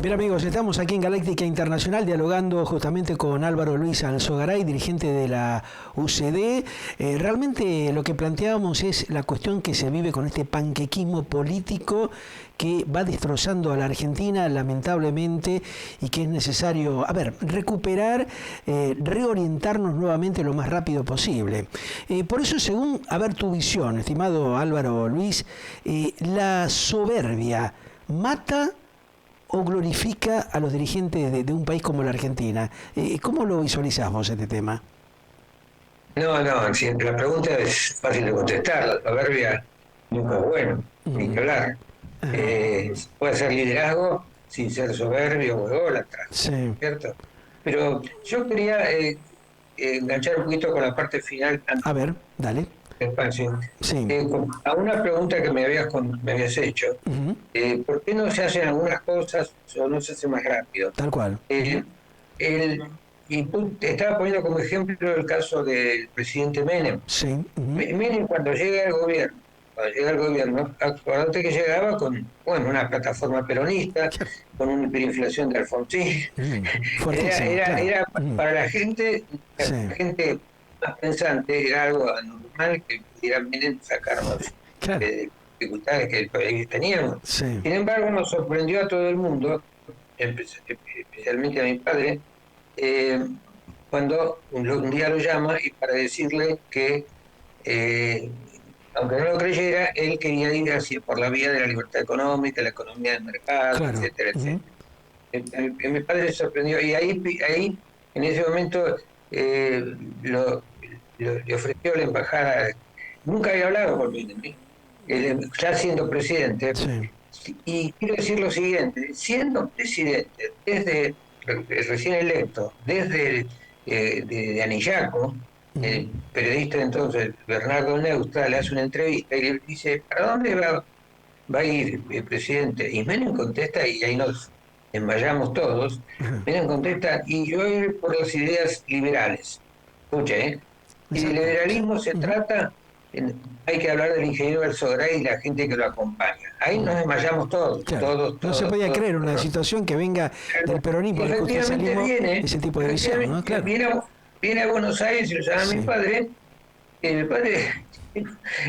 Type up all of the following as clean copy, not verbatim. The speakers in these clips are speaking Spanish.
Bien amigos, estamos aquí en Galáctica Internacional dialogando justamente con Álvaro Luis Alzogaray, dirigente de la UCD. Realmente lo que planteábamos es la cuestión que se vive con este panquequismo político que va destrozando a la Argentina lamentablemente y que es necesario, recuperar, reorientarnos nuevamente lo más rápido posible. Por eso, según, tu visión, estimado Álvaro Luis, la soberbia mata o glorifica a los dirigentes de un país como la Argentina. ¿Cómo lo visualizás vos este tema? No, si la pregunta es fácil de contestar. La soberbia nunca es bueno, ni que hablar. Puede ser liderazgo sin ser soberbio o ególatra, Sí. ¿cierto? Pero yo quería enganchar un poquito con la parte final A ver, dale. del espacio. Sí. A una pregunta que me habías hecho, Uh-huh. ¿por qué no se hacen algunas cosas o no se hace más rápido? Tal cual. Eh, el, y te estaba poniendo como ejemplo el caso del presidente Menem. Sí. Uh-huh. Menem cuando llega al gobierno, acordate que llegaba con una plataforma peronista, con una hiperinflación de Alfonsín. Fuertísimo, claro. Era para Sí. la gente más pensante, era algo anormal que pudiera Menem sacarnos Claro. de dificultades que el país teníamos. Sí. Sin embargo, nos sorprendió a todo el mundo, especialmente a mi padre, cuando un día lo llama y para decirle que, aunque no lo creyera, él quería ir así por la vía de la libertad económica, la economía del mercado, Claro. etcétera, Uh-huh. etcétera. Mi padre se sorprendió y ahí en ese momento, eh, lo, le ofreció la embajada. Nunca había hablado con mí, ya siendo presidente. Sí. Y quiero decir lo siguiente: siendo presidente, desde recién electo, desde de Anillaco, Uh-huh. el periodista entonces Bernardo Neusta le hace una entrevista y le dice: ¿para dónde va a ir el presidente? Y Menem contesta, y ahí nos enmayamos todos. Uh-huh. Menem contesta: y yo voy por las ideas liberales. Escucha, y de Exacto. Sí. liberalismo se Uh-huh. trata, hay que hablar del ingeniero Alzogaray y la gente que lo acompaña. Ahí nos desmayamos todos, Claro. todos, No se todos, podía todos. creer una situación que venga del peronismo, Y del justicialismo, ese tipo de visión, ¿no? Claro. viene a Buenos Aires y lo llama a mi Sí. padre, y mi padre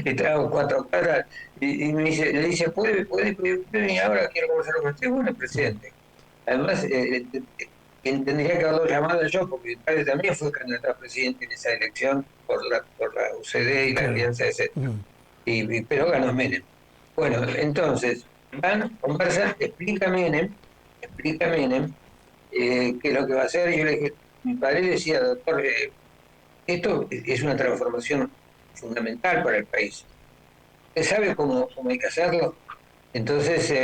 estaba a 4 cuadras y le dice: ¿puede venir ahora? Quiero conversar con usted. Bueno, presidente. Además, quien tendría que haberlo llamado yo, porque mi padre también fue candidato a presidente en esa elección por la UCD y la Claro. Alianza de Centro. Uh-huh. Pero ganó Menem. Bueno, entonces, conversan, explica Menem qué es lo que va a hacer. Yo le dije, mi padre decía: doctor, esto es una transformación fundamental para el país. ¿Usted sabe cómo hay que hacerlo? Entonces,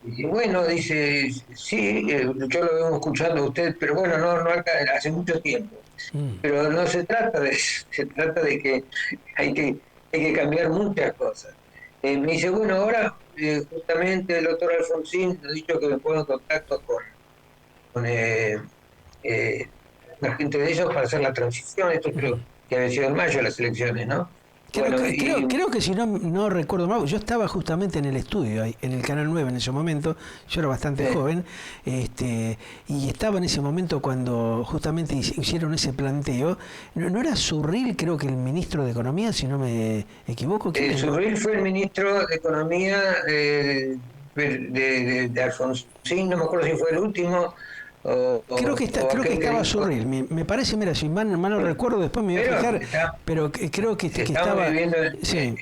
y bueno, dice: sí, yo lo vengo escuchando a usted, pero bueno, no hace mucho tiempo. Uh-huh. Pero no se trata de eso, se trata de que hay que, hay que cambiar muchas cosas. Me dice: bueno, ahora justamente el doctor Alfonsín me ha dicho que me pongo en contacto con la gente de ellos para hacer la transición. Esto creo que había sido en mayo las elecciones, ¿no? Bueno, Creo que si no recuerdo mal, yo estaba justamente en el estudio, ahí, en el Canal 9 en ese momento, yo era bastante joven, y estaba en ese momento cuando justamente hicieron ese planteo. ¿No era Surril, creo que el ministro de Economía, si no me equivoco? Surril fue el ministro de Economía de Alfonsín, no me acuerdo si fue el último Creo o que aquel que estaba dijo. Surril, me parece, mira, si mal no recuerdo, después me voy a fijar, pero creo que estamos estaba... viviendo Sí.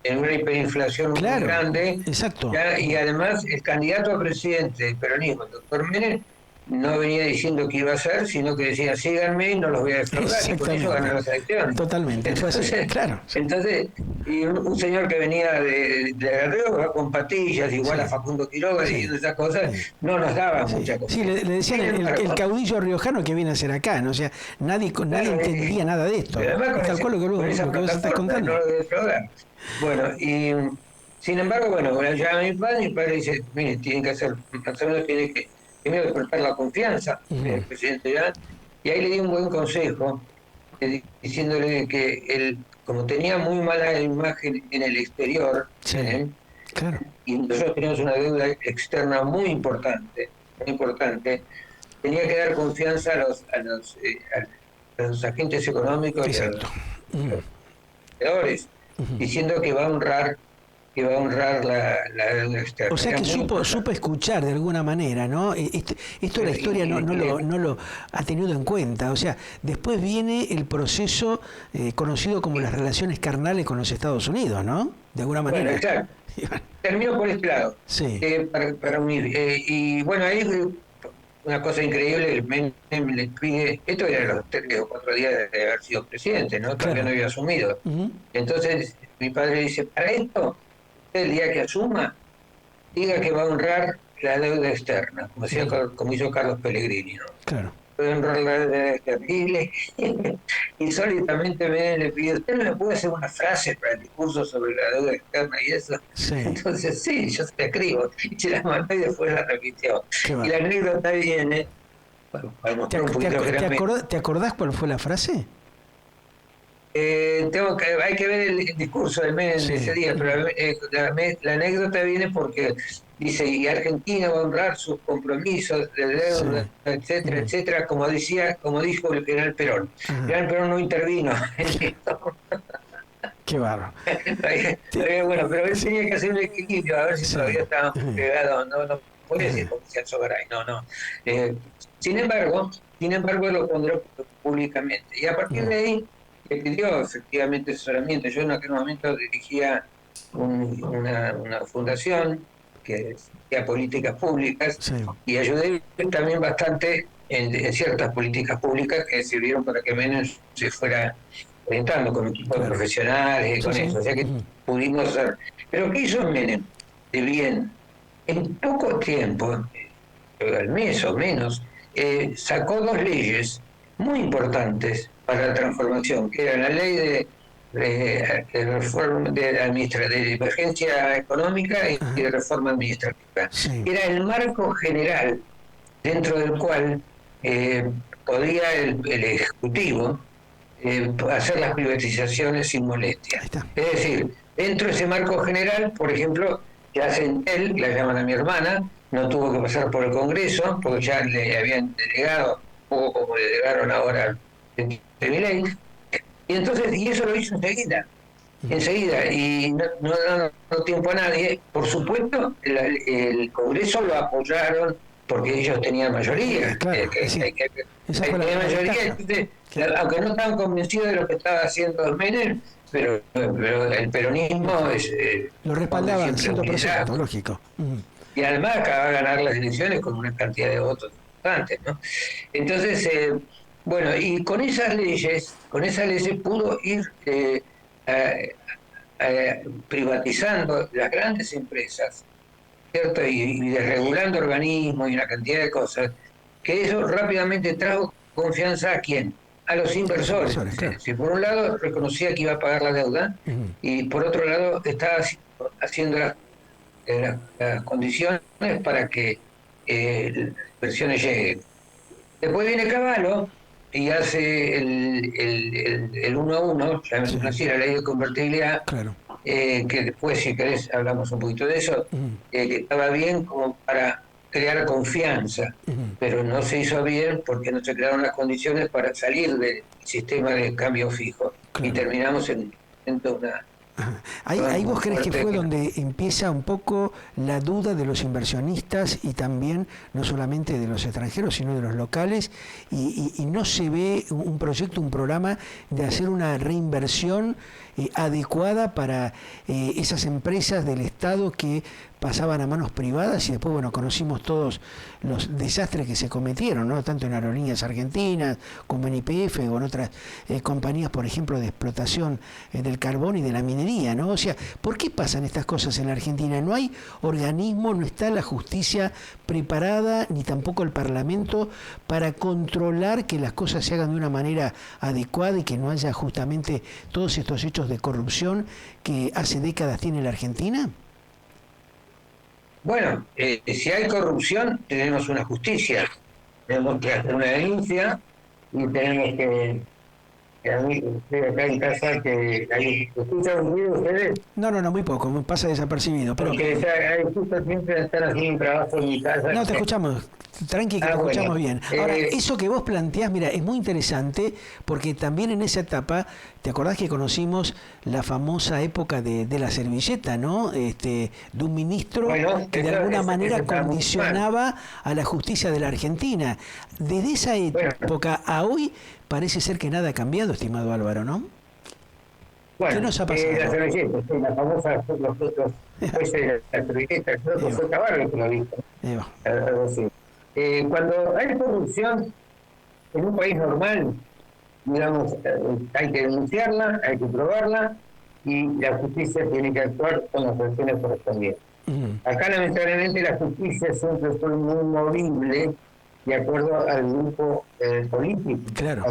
en una hiperinflación muy Claro, grande, exacto. y además el candidato a presidente del peronismo, el doctor Menem, no venía diciendo que iba a ser, sino que decía: síganme y no los voy a defraudar, y con eso ganó Exactamente. las elecciones. Totalmente, fue así, Entonces, claro. y un señor que venía de La Rioja con patillas, igual Sí, a Facundo Quiroga, sí, diciendo esas cosas, sí. no nos daba Sí, mucha sí, confianza. le decían Sin el embargo, caudillo riojano que viene a ser acá, ¿no? O sea, nadie claro, entendía nada de esto. pero además Es tal cual con esa lo que vos estás plataforma no contando. lo debe defraudar. Bueno, y sin embargo, bueno, ya mi padre dice: mire, tienen que hacer, más o menos tiene que primero despertar la confianza del presidente ya, y ahí le di un buen consejo, diciéndole que él, como tenía muy mala imagen en el exterior, Sí. Claro. y nosotros teníamos una deuda externa muy importante, tenía que dar confianza a los agentes económicos y a Exacto. los proveedores, diciendo que va a honrar la deuda externa. O sea Era que muy supo importante. escuchar de alguna manera, ¿no? Esto la historia no lo ha tenido en cuenta. O sea, después viene el proceso conocido como las relaciones carnales con los Estados Unidos, ¿no? De alguna Bueno, manera. exacto. Termino por este lado. Sí, Para unir. Y bueno, ahí una cosa increíble, el Menem le pide, esto era los 3 o 4 días de haber sido presidente, ¿no? Todavía no claro. había asumido. Ujú. Entonces mi padre dice, para esto, usted el día que asuma, diga que va a honrar la deuda externa, como hizo Carlos Pellegrini, ¿no? Claro. Puede honrar la deuda externa. Insólitamente le pide, ¿usted no me puede hacer una frase para el discurso sobre la deuda externa y eso? Sí. Entonces, sí, yo se la escribo. Y se la mandó y después la repitió. Qué Y la va. anécdota viene, bueno, para mostrar un poquito que era ¿Te acordás cuál fue la frase? hay que ver el discurso de Menem de ese Sí. día, pero la anécdota viene porque dice, y Argentina va a honrar sus compromisos de Sí. deuda, etcétera, etcétera, como dijo el general Perón. El Ajá. general Perón no intervino en esto. Qué barro. Bueno, pero él tenía que hacer un equilibrio, a ver si Sí. todavía estábamos pegados, no puede decir como decía Sogaray, no. Eh, sin embargo, lo pondré públicamente. Y a partir de ahí, le pidió efectivamente asesoramiento. Yo en aquel momento dirigía una fundación que hacía políticas públicas Sí. y ayudé también bastante en ciertas políticas públicas que sirvieron para que Menem se fuera orientando con equipos de Claro. profesionales y Sí, con sí. eso. O sea que pudimos hacer. Pero ¿qué hizo Menem? De bien, en poco tiempo, al mes o menos, sacó 2 leyes muy importantes para la transformación, que era la ley de reforma de emergencia económica y Ajá. de reforma administrativa. Sí. Era el marco general dentro del cual podía el Ejecutivo hacer las privatizaciones sin molestia. Ahí está. Es decir, dentro de ese marco general, por ejemplo, ya Centel, la llaman a mi hermana, no tuvo que pasar por el Congreso, porque ya le habían delegado, un poco como le delegaron ahora de Milei, y eso lo hizo enseguida, y no tiempo a nadie. Por supuesto, el Congreso lo apoyaron porque ellos tenían mayoría, Claro. Sí. Esa fue tenían la mayoría, ventaja. entonces, Claro. aunque no estaban convencidos de lo que estaba haciendo Menem, pero el peronismo Lo pone respaldaban siempre un 100%, liderazgo. lógico. Y además acaba de ganar las elecciones con una cantidad de votos importantes, ¿no? Entonces, bueno, y con esas leyes pudo ir privatizando las grandes empresas, ¿cierto? Y desregulando organismos y una cantidad de cosas, que eso rápidamente trajo confianza a quién, a los A los inversores. inversores, claro. Si por un lado reconocía que iba a pagar la deuda y por otro lado estaba haciendo las condiciones para que las inversiones lleguen. Después viene Cavallo y hace el 1 a 1, Sí. así, la ley de convertibilidad, Claro. que después, si querés, hablamos un poquito de eso, que estaba bien como para crear confianza, pero no se hizo bien porque no se crearon las condiciones para salir del sistema de cambio fijo y Claro. terminamos en una Ajá. Ahí muy vos crees que fuerte. fue donde empieza un poco la duda de los inversionistas y también no solamente de los extranjeros, sino de los locales, y no se ve un proyecto, un programa de hacer una reinversión adecuada para esas empresas del Estado que pasaban a manos privadas y después, bueno, conocimos todos los desastres que se cometieron, ¿no? Tanto en Aerolíneas Argentinas como en YPF o en otras compañías, por ejemplo, de explotación del carbón y de la minería, ¿no? O sea, ¿por qué pasan estas cosas en la Argentina? No hay organismo, no está la justicia preparada, ni tampoco el Parlamento para controlar que las cosas se hagan de una manera adecuada y que no haya justamente todos estos hechos de corrupción que hace décadas tiene la Argentina. Bueno, si hay corrupción, tenemos una justicia, tenemos que hacer una denuncia y tenemos que que a mí estoy acá en casa, que ahí escuchan un ruido ustedes, No, no, no, muy poco, me pasa desapercibido. Pero porque ahí justo siempre están haciendo un trabajo en mi casa. no, te escuchamos, tranqui, que te escuchamos Bueno, bien. Ahora, eso que vos planteás, mira, es muy interesante porque también en esa etapa, ¿te acordás que conocimos la famosa época de la servilleta, ¿no? De un ministro bueno, que de eso, alguna eso manera está muy mal. condicionaba a la justicia de la Argentina. Desde esa Bueno, época a hoy parece ser que nada ha cambiado, estimado Álvaro, ¿no? ¿Qué bueno, nos ha la pasado? servilleta, sí, la famosa, los jueces de la servilleta, creo que Eva, fue Caballo que lo dijo, Eva. algo así. Cuando hay corrupción en un país normal, digamos, hay que denunciarla, hay que probarla y la justicia tiene que actuar con las sanciones correspondientes. Mm, Acá lamentablemente la justicia siempre fue muy movible de acuerdo al grupo político claro.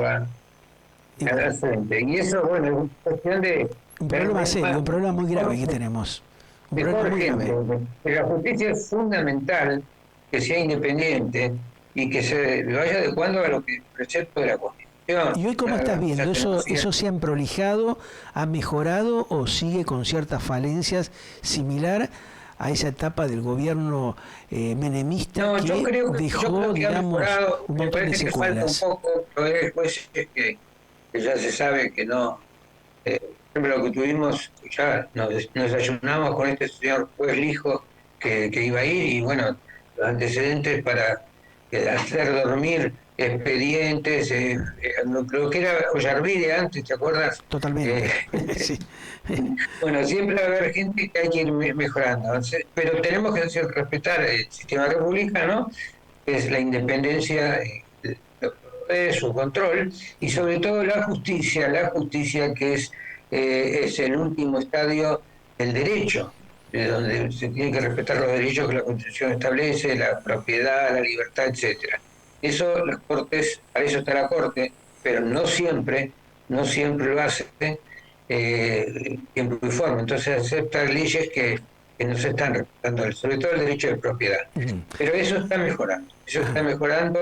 Y al frente. Y eso, bueno, es cuestión de un ver problema serio, un problema muy grave mejor, que tenemos. Un problema mejor muy grave. gente. La justicia es fundamental que sea independiente y que se vaya adecuando a lo que el precepto de la Constitución. ¿Y hoy cómo estás Ya viendo? tenemos ¿Eso se ha prolijado, ha mejorado o sigue con ciertas falencias similar a esa etapa del gobierno menemista No, que yo creo dejó, que ha digamos, mejorado. un Me montón de parece que falta un secuelas? poco, pero después es que ya se sabe que no. Por ejemplo, lo que tuvimos, ya nos desayunamos con este señor juez Lijo que iba a ir y bueno, los antecedentes para hacer dormir expedientes, lo que era Ollarvide antes, ¿te acuerdas? Eh, Totalmente. Sí. bueno, siempre va a haber gente que hay que ir mejorando, pero tenemos que respetar el sistema republicano, que es la independencia de su control, y sobre todo la justicia que es el último estadio del derecho, de donde se tienen que respetar los derechos que la Constitución establece, la propiedad, la libertad, etcétera. Eso las cortes, para eso está la corte, pero no siempre lo hace tiempo y forma. Entonces acepta leyes que no se están respetando, sobre todo el derecho de propiedad. Ujú. Pero eso está mejorando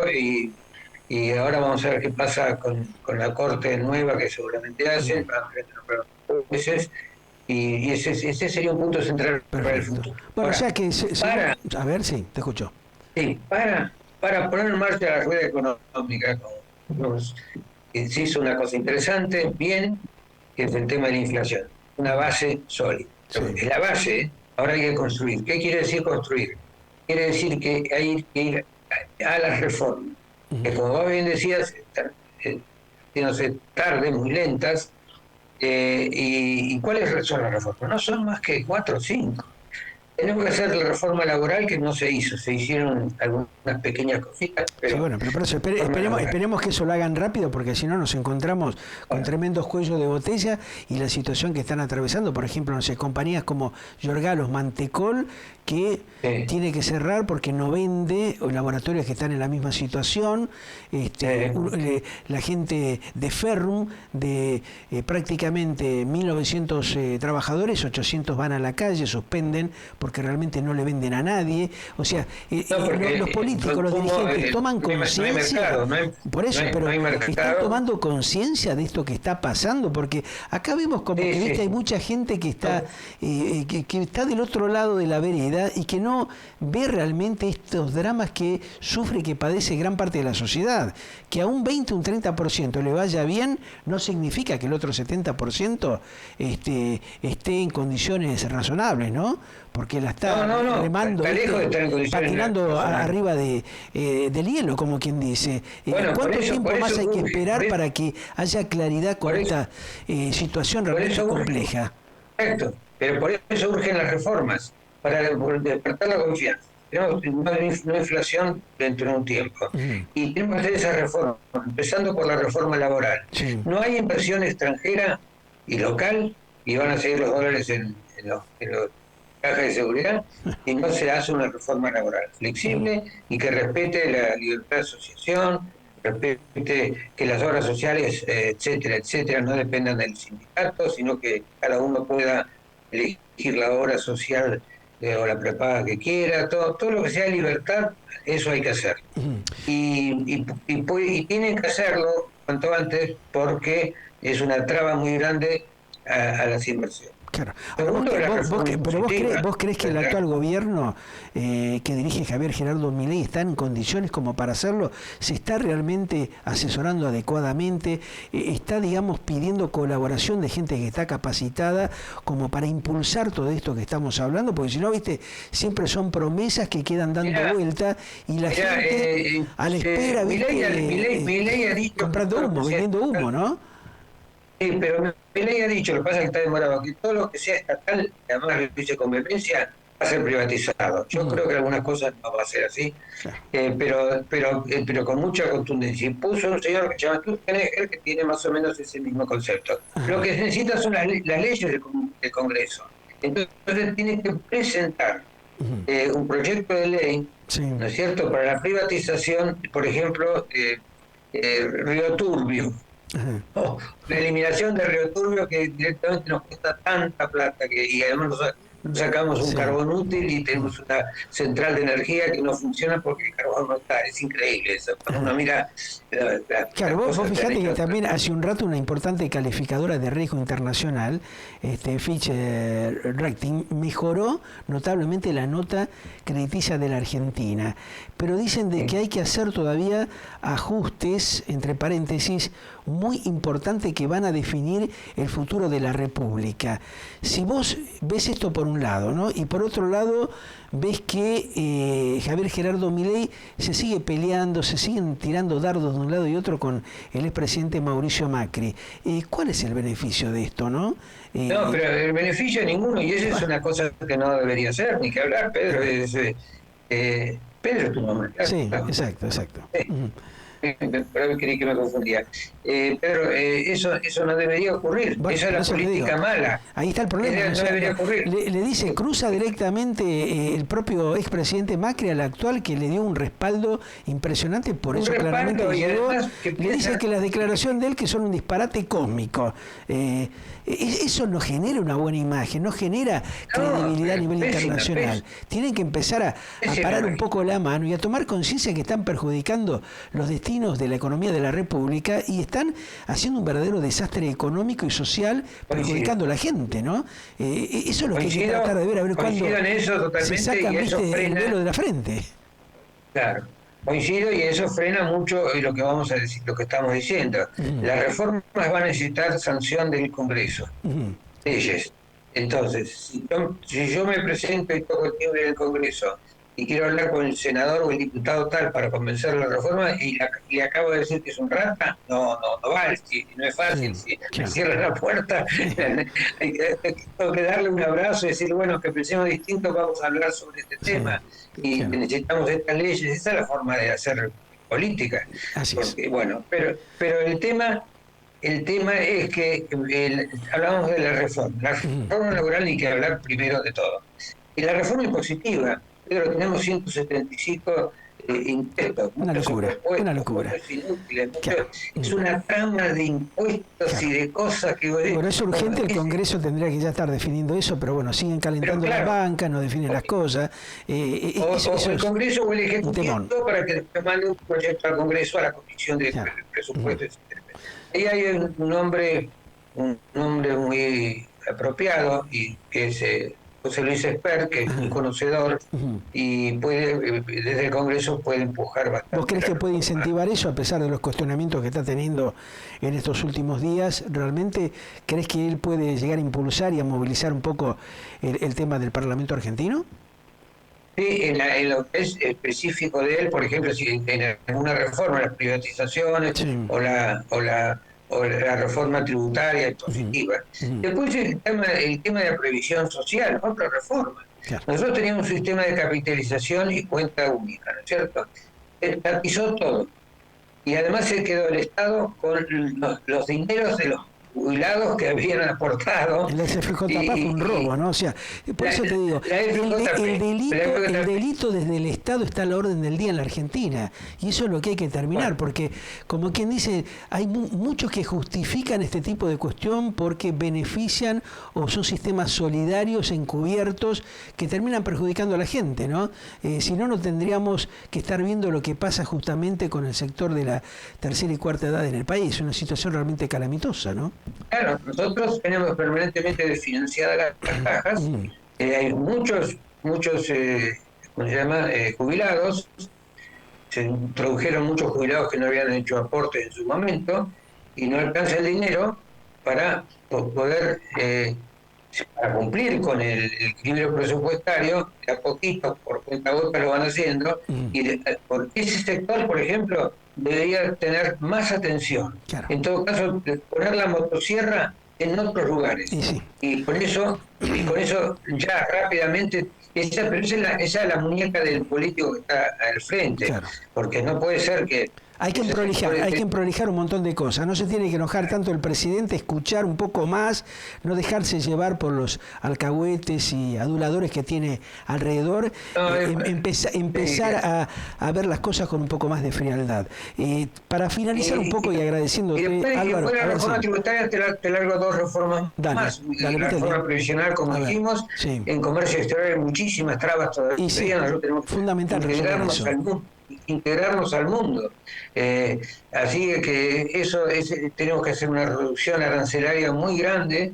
y ahora vamos a ver qué pasa con la corte nueva que seguramente hacen, van a nombrar jueces, y ese sería un punto central para el Perfecto. futuro. Bueno, o Ahora, sea que, según, para, a ver, sí, te escucho. sí, para poner en marcha la rueda económica, se hizo una cosa interesante, bien, que es el tema de la inflación, una base sólida. Sí. Es la base, ¿eh? Ahora hay que construir. ¿Qué quiere decir construir? Quiere decir que hay que ir a las reformas, que como vos bien decías, están haciéndose tarde, muy lentas. ¿Y cuáles son las reformas? No son más que 4 o 5. Tenemos que hacer la reforma laboral que no se hizo, se hicieron algunas pequeñas cositas, Sí, pero bueno, pero por eso reforma laboral. esperemos que eso lo hagan rápido, porque si no nos encontramos con Bueno, tremendos cuellos de botella y la situación que están atravesando, por ejemplo, no sé, compañías como Yorgalos, Mantecol, que tiene que cerrar porque no vende, o laboratorios que están en la misma situación, la gente de Ferrum, de prácticamente 1900 trabajadores, 800 van a la calle, suspenden porque realmente no le venden a nadie, o sea, no, porque los políticos, los dirigentes toman no hay conciencia, mercado, por eso, no pero hay están mercado. tomando conciencia de esto que está pasando, porque acá vemos como Sí, que sí, viste hay sí. mucha gente que está No, que está del otro lado de la vereda y que no ve realmente estos dramas que sufre y que padece gran parte de la sociedad. Que a un 20, un 30% le vaya bien no significa que el otro 70% esté en condiciones razonables, ¿no? Porque la está no, remando, está lejos de estar en condiciones patinando razonables. arriba del hielo, como quien dice. Bueno, ¿Cuánto tiempo por más eso hay que urge, esperar para que haya claridad con por eso, esta situación por realmente eso urge. compleja? Correcto, pero por eso urgen las reformas, para despertar la confianza. Tenemos una inflación dentro de un tiempo Ujú. y tenemos que hacer esa reforma, empezando por la reforma laboral. Sí. No hay inversión extranjera y local, y van a seguir los dólares en los cajas de seguridad, y no se hace una reforma laboral Ujú. flexible y que respete la libertad de asociación, respete que las obras sociales, etcétera, etcétera, no dependan del sindicato, sino que cada uno pueda elegir la obra social o la prepaga que quiera, todo lo que sea libertad, eso hay que hacer. Y tienen que hacerlo cuanto antes porque es una traba muy grande a las inversiones. Claro. Ahora, ¿vos crees que el actual gobierno que dirige Javier Gerardo Milei está en condiciones como para hacerlo? ¿Se está realmente asesorando adecuadamente? ¿Está, digamos, pidiendo colaboración de gente que está capacitada como para impulsar todo esto que estamos hablando? Porque si no, viste, siempre son promesas que quedan dando vuelta y la gente a la espera, Milei ha dicho, comprando humo, vendiendo humo, ¿no? Sí, pero Milei ha dicho, lo que pasa es que está demorado, que todo lo que sea estatal, que además lo dice con vehemencia, va a ser privatizado. Yo creo que algunas cosas no va a ser así, pero con mucha contundencia. Y puso un señor que se llama Sturzenegger, que tiene más o menos ese mismo concepto. Lo que se necesita son las leyes del Congreso. Entonces tiene que presentar un proyecto de ley, ¿no es cierto?, para la privatización, por ejemplo, Río Turbio. La eliminación de Río Turbio, que directamente nos cuesta tanta plata, y además nos sacamos un carbón útil y tenemos una central de energía que no funciona porque el carbón no está. Es increíble eso. Cuando uno mira claro, vos fijate que también hace un rato una importante calificadora de riesgo internacional, Fitch Rating, mejoró notablemente la nota crediticia de la Argentina, pero dicen de que hay que hacer todavía ajustes, entre paréntesis, muy importantes que van a definir el futuro de la República. Si vos ves esto por un lado, ¿no?, y por otro lado ves que Javier Gerardo Milei se sigue peleando, se siguen tirando dardos de un lado y otro con el expresidente Mauricio Macri. ¿Cuál es el beneficio de esto, no? No, pero el beneficio de ninguno, y eso es una cosa que no debería ser, ni que hablar, Pedro. Pedro es tu nombre. Sí, exacto. Pero creí que me confundía. Pedro, eso no debería ocurrir. Bueno, esa es la política mala. Ahí está el problema. No debería ocurrir. Le dice, cruza directamente el propio expresidente Macri al actual, que le dio un respaldo impresionante, por eso claramente llegó. Le dice que las declaraciones de él que son un disparate cósmico. Eso no genera una buena imagen, no genera credibilidad a nivel internacional. Tienen que empezar a parar un poco la mano y a tomar conciencia que están perjudicando los destinos de la economía de la República y están haciendo un verdadero desastre económico y social, perjudicando a la gente, ¿no? Eso es lo que hay que tratar de ver, a ver cuándo se saca el velo de la frente. Claro. Coincido, y eso frena mucho lo que vamos a decir, lo que estamos diciendo. Las reformas van a necesitar sanción del Congreso, leyes. Entonces, si yo me presento y toco el timbre del Congreso y quiero hablar con el senador o el diputado tal para convencer la reforma y acabo de decir que es un rata, no va, no es fácil. Si me cierran la puerta, tengo que darle un abrazo y decir, bueno, que pensemos distinto, vamos a hablar sobre este tema y necesitamos estas leyes. Esa es la forma de hacer política. Porque, bueno, pero el tema es que hablamos de la reforma. La reforma laboral hay que hablar primero de todo. Y la reforma impositiva, pero tenemos 175 impuestos. Una locura. Inútiles, es una trama de impuestos y de cosas que... Bueno, es urgente, el Congreso tendría que ya estar definiendo eso, pero bueno, siguen calentando la banca, no definen las cosas. O el Congreso o el Ejecutivo para que después mande un proyecto al Congreso, a la Comisión de Presupuesto, etc. Ahí hay un nombre muy apropiado, y que es José Luis Esper, que es un conocedor y desde el Congreso puede empujar bastante. ¿Vos crees que puede incentivar eso a pesar de los cuestionamientos que está teniendo en estos últimos días? ¿Realmente crees que él puede llegar a impulsar y a movilizar un poco el tema del Parlamento argentino? Sí, en lo que es específico de él, por ejemplo, si en alguna reforma, las privatizaciones o la reforma tributaria impositiva. Después el tema de la previsión social, otra reforma. Claro. Nosotros teníamos un sistema de capitalización y cuenta única, ¿no es cierto? Estatizó todo. Y además se quedó el Estado con los dineros de jubilados que habían aportado. El SFJP fue un robo, ¿no? O sea, por eso te digo, el delito desde el Estado está a la orden del día en la Argentina, y eso es lo que hay que terminar, porque, como quien dice, hay muchos que justifican este tipo de cuestión porque benefician o son sistemas solidarios encubiertos que terminan perjudicando a la gente, ¿no? Si no, no tendríamos que estar viendo lo que pasa justamente con el sector de la tercera y cuarta edad en el país, una situación realmente calamitosa, ¿no? Claro, nosotros tenemos permanentemente desfinanciadas las cajas, hay muchos, ¿cómo se llama?, jubilados, se introdujeron muchos jubilados que no habían hecho aportes en su momento, y no alcanza el dinero para poder, para cumplir con el equilibrio presupuestario, de a poquito, por cuenta gota lo van haciendo, y porque ese sector, por ejemplo, debería tener más atención. Claro. En todo caso, poner la motosierra en otros lugares. Sí. Y con eso ya rápidamente, esa es la muñeca del político que está al frente. Claro. Porque no puede ser que... Hay que prolijar un montón de cosas. No se tiene que enojar tanto el presidente, escuchar un poco más, no dejarse llevar por los alcahuetes y aduladores que tiene alrededor, empezar a ver las cosas con un poco más de frialdad. Para finalizar un poco y agradeciéndote, Álvaro... la reforma tributaria te largo dos reformas más. La reforma previsional, como dijimos, en comercio exterior hay muchísimas trabas todavía. Nosotros tenemos fundamental integrarnos al mundo. Así que tenemos que hacer una reducción arancelaria muy grande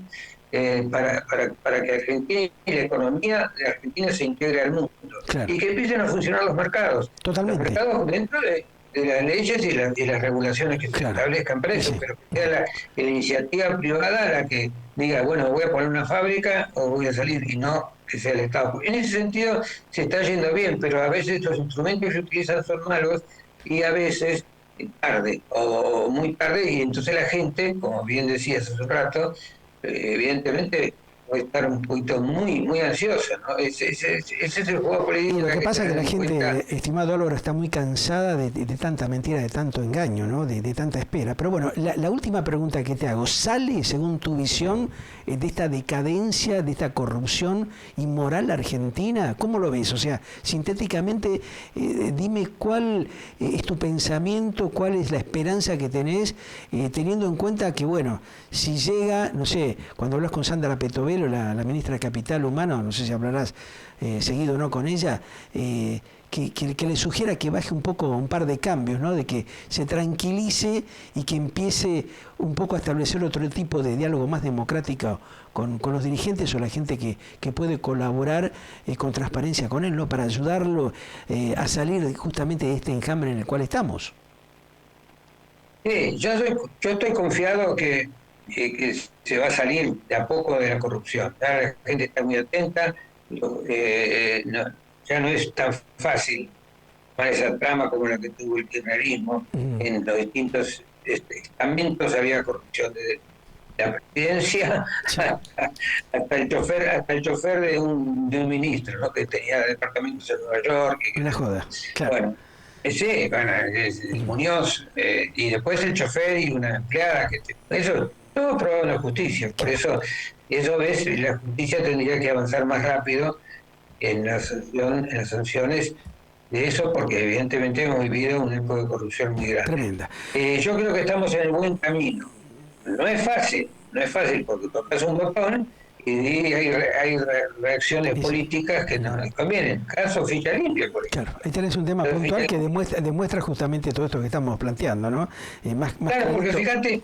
para que Argentina y la economía de Argentina se integre al mundo. Claro. Y que empiecen a funcionar los mercados. Totalmente. Los mercados dentro de las leyes y las regulaciones que se establezcan para eso, pero que sea la iniciativa privada la que diga, bueno, voy a poner una fábrica o voy a salir, y no que sea el Estado. En ese sentido se está yendo bien, pero a veces los instrumentos que se utilizan son malos, y a veces tarde o muy tarde, y entonces la gente, como bien decías hace un rato, evidentemente puede estar un poquito muy ansiosa, ¿no? Ese es el juego político. Y lo que pasa es que la gente, estimado Álvaro, está muy cansada de tanta mentira, de tanto engaño, ¿no? De tanta espera. Pero bueno, la última pregunta que te hago, ¿sale, según tu visión, de esta decadencia, de esta corrupción inmoral argentina? ¿Cómo lo ves? O sea, sintéticamente, dime cuál es tu pensamiento, cuál es la esperanza que tenés, teniendo en cuenta que, bueno, si llega, no sé, cuando hablas con Sandra Petovelo, la ministra de Capital Humano, no sé si hablarás seguido o no con ella, que le sugiera que baje un poco un par de cambios, ¿no? De que se tranquilice y que empiece un poco a establecer otro tipo de diálogo más democrático con los dirigentes o la gente que puede colaborar con transparencia con él, ¿no? Para ayudarlo a salir justamente de este enjambre en el cual estamos. Sí, yo estoy confiado que se va a salir de a poco de la corrupción. La gente está muy atenta, ya no es tan fácil para esa trama como la que tuvo el kirchnerismo. En los distintos estamentos había corrupción, desde la presidencia hasta el chofer de un ministro, ¿no? Que tenía departamentos en Nueva York. Una joda, claro. Bueno, Muñoz, y después el chofer y una empleada, eso todo probado en la justicia. Por eso ves, la justicia tendría que avanzar más rápido en las sanciones de eso, porque evidentemente hemos vivido un época de corrupción muy grande. Tremenda. Yo creo que estamos en el buen camino. No es fácil, porque tocas un botón y hay reacciones políticas que no les convienen. Caso Ficha Limpia, por ejemplo. Claro, ahí tenés un tema puntual que demuestra justamente todo esto que estamos planteando, ¿no? Claro, porque fíjate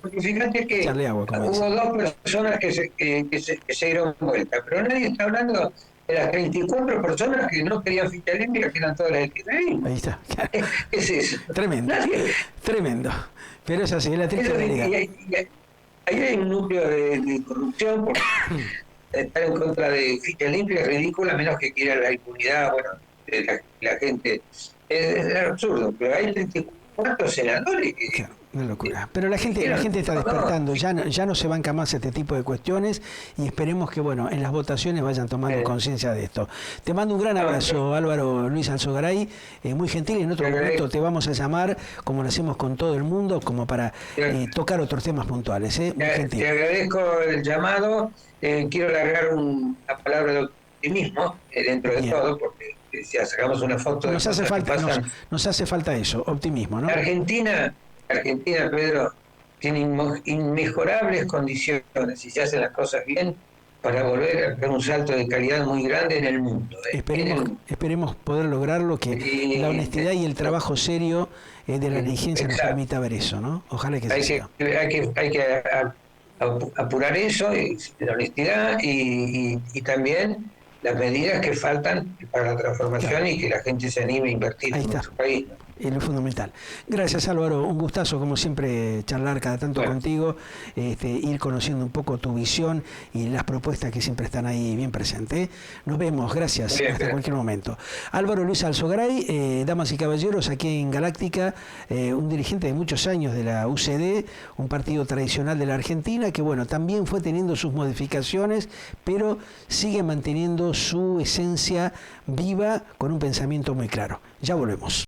que hubo dos personas que se dieron vuelta, pero nadie está hablando de las 34 personas que no querían Ficha Limpia, que eran todas las del kirchnerismo. Ahí está. Claro. Es eso. Tremendo. Pero es así, es la triste realidad. Ahí hay un núcleo de corrupción, porque estar en contra de Ficha Limpia es ridículo, a menos que quiera la impunidad, bueno, de la gente. Es absurdo, pero hay 4 senadores Claro, una locura. Pero la gente está despertando, ya no se banca más este tipo de cuestiones y esperemos que, bueno, en las votaciones vayan tomando conciencia de esto. Te mando un gran abrazo, Álvaro Luis Alzogaray, muy gentil. En otro momento te vamos a llamar, como lo hacemos con todo el mundo, como para tocar otros temas puntuales. Muy gentil. Te agradezco el llamado. Quiero largar una palabra de optimismo dentro de todo, porque si sacamos una foto nos hace falta eso, optimismo, ¿no? Argentina, Pedro, tiene inmejorables condiciones, si se hacen las cosas bien, para volver a dar un salto de calidad muy grande en el mundo. Esperemos poder lograrlo, que la honestidad y el trabajo serio de la dirigencia nos permita ver eso, ¿no? Ojalá que sea. Hay que apurar eso, la honestidad y también las medidas que faltan para la transformación y que la gente se anime a invertir en nuestro país. Es lo fundamental. Gracias, Álvaro, un gustazo como siempre charlar cada tanto contigo, ir conociendo un poco tu visión y las propuestas que siempre están ahí bien presentes. Nos vemos, gracias, hasta cualquier momento. Álvaro Luis Alzogaray, damas y caballeros, aquí en Galáctica, un dirigente de muchos años de la UCD, un partido tradicional de la Argentina, que bueno, también fue teniendo sus modificaciones, pero sigue manteniendo su esencia viva con un pensamiento muy claro. Ya volvemos.